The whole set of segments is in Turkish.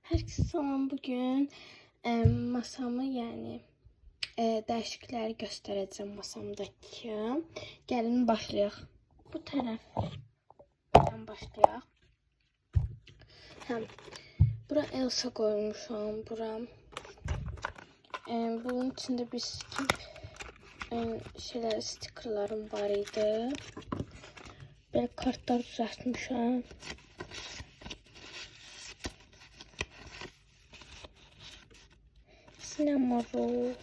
Herkese salam. Bugün masamı yani değişiklikleri göstereceğim masamdaki. Gelin başlayaq. Bu tarafdan başlayaq. Bura Elsa koymuşam. Bura bunun içinde bir stikerlerim var idi. Böyle kartlar düzeltmişəm. Cinema Roll,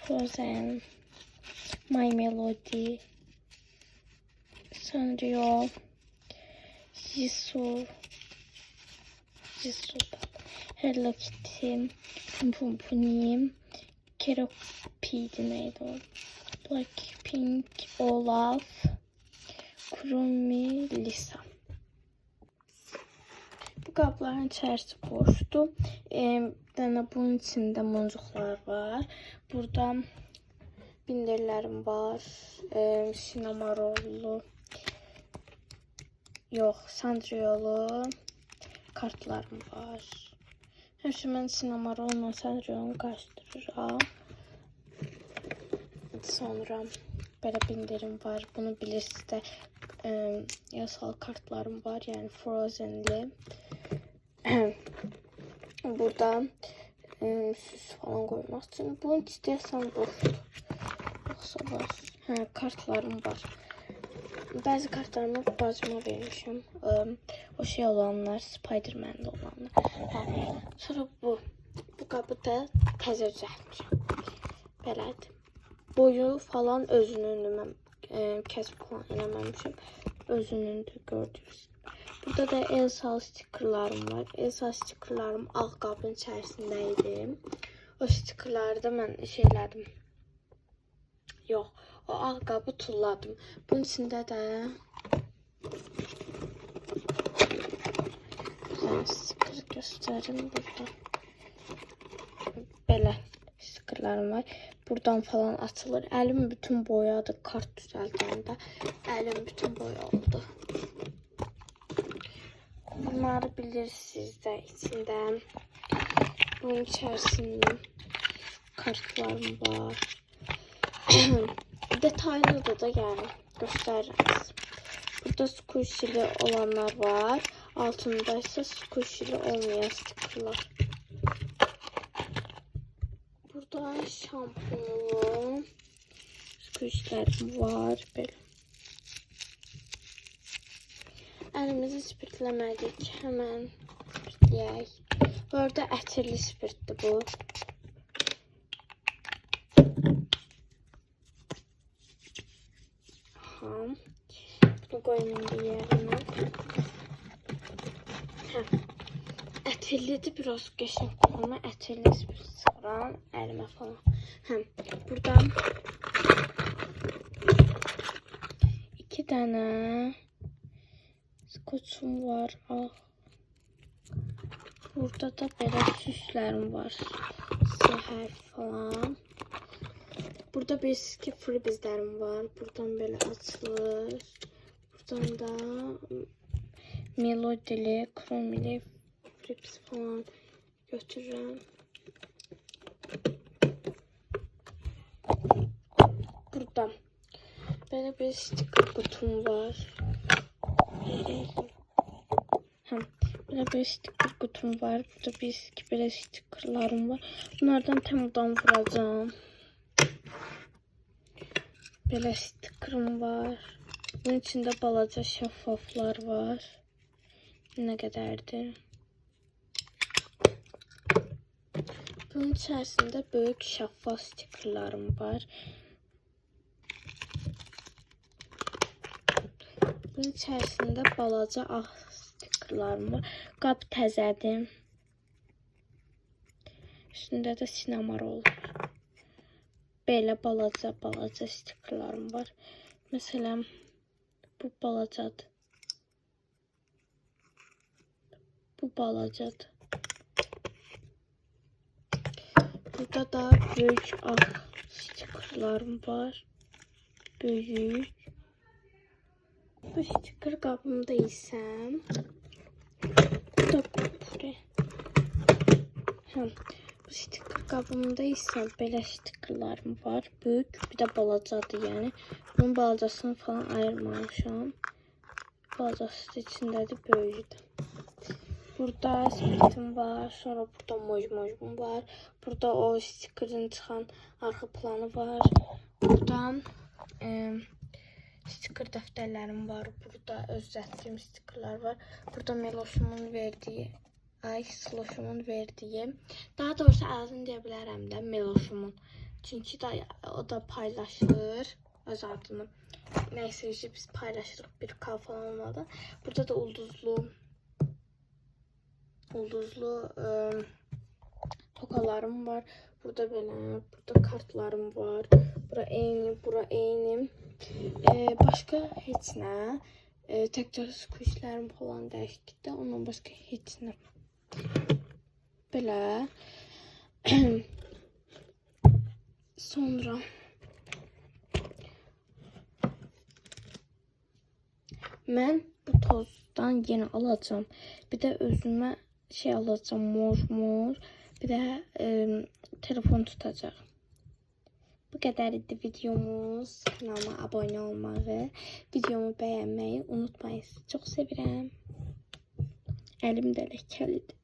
Frozen, My Melody, Sanrio, Jisoo, Hello Kitty, Pumpuni, Keropidi neydi o? Blackpink, Olaf, Kurumi, Lisa. Bu kapların içerisi boşdu. Bunun içinde moncuklar var. Burada bindirlerim var. Sinema rollu. Yok, Sanriolu kartlarım var. Hemen sinema rolla Sanriolu karıştırıram. Sonra böyle bindirim var. Bunu bilirsiniz de yasal kartlarım var. Yani Frozen'li. Burada süs falan koymak için. Bunu istersen boşdur. Yoksa var. Kartlarım var. Bazı kartlarımı bacıma vermişim. O şey olanlar, Spider-Man'de olanlar. Sonra bu qabı da təzə düzəltmişəm. Belədir. Boyu falan özünündür. Mən kəsb falan eləməmişim. Özünündür, gördünüz. Burada da Elsa stikerlerim var. Elsa stikerlerim ağ qabın içərisindəydi. O stikerləri də mən şeylədim. Yox, o ağ qabı tulladım. Bunun içində də stiker göstərim burada. Belə stikerlerim var. Buradan falan atılır. Əlim bütün boyadı kart düzəldəndə. Əlim bütün boya oldu. Bunları bilirsiniz de içinden. Bunun içerisinde kartlarım var. Detaylı da yani gösteririz. Burada squishy'li olanlar var. Altında ise squishy'li olmayan stikerler. Burada şampuanlı squishy'lerim var. Böyle. Elimizi spirtləmədik. Hemen spirtləyək. Bu arada ətirli spirtdir bu. Bunu koyayım bir yerine. Ətirlidir, biraz qəşəng ama ətirli spirt sıxıram əlimə falan. Buradan 2 tane skoçum var. Burada da böyle süslerim var. Sihər falan. Burada bir freebizlerim var. Buradan böyle açılır. Buradan da melodili, kromili freebiz falan götürürüm. Burada böyle bir sticker kutum var. Burada bir sticker kutum var. Burada böyle stickerlarım var. Bunlardan temadan vuracağım. Böyle stickerım var. Bunun içinde balaca şeffaflar var. Ne kadardır? Bunun içerisinde büyük şeffaf stickerlarım var. Bunun içerisinde balaca ağ stikerlerim var. Qab təzədir. Üstündə də sinema roll. Belə balaca stikerlerim var. Mesela bu balacadır. Bu balacadır. Burada da büyük ağ stikerlerim var. Büyük. Bu stiker qabımda isə bu da buraya. Hə, bu sticker qabımda isə belə stickerlarım var. Böyük, bir də balacadır, yəni. Bunun balacasını falan ayırmamışam. Balacası da içindədir, böyüdür. Burada spiritim var, sonra burada mojum var. Burada o stickerin çıxan arxa planı var. Burada sticker dəftərlərim var. Burada öz düzəltdiyim stickerlar var. Burada Meloşumun verdiyi, Sloşumun verdiyi. Daha doğrusu adını deyə bilərəm də Meloşumun. Çünki o da paylaşır öz adını. Neyse biz paylaşırıq, bir kal falan olmadı. Burada da ulduzlu tokalarım var. Burada belə, burada kartlarım var. Bura eyni. Başqa heç nə. Təkcə squishlərim falan dəyişiklikdə, ondan başqa heç nə. Belə. Sonra mən bu tozdan yenə alacağım. Bir də özümə şey alacağım, mor. Bir də telefon tutacaq. Bu qədər idi videomuz. Kanalıma abunə olmağı, videomu bəyənməyi unutmayın. Sizi çox sevirəm. Əlim də ləkəlidir.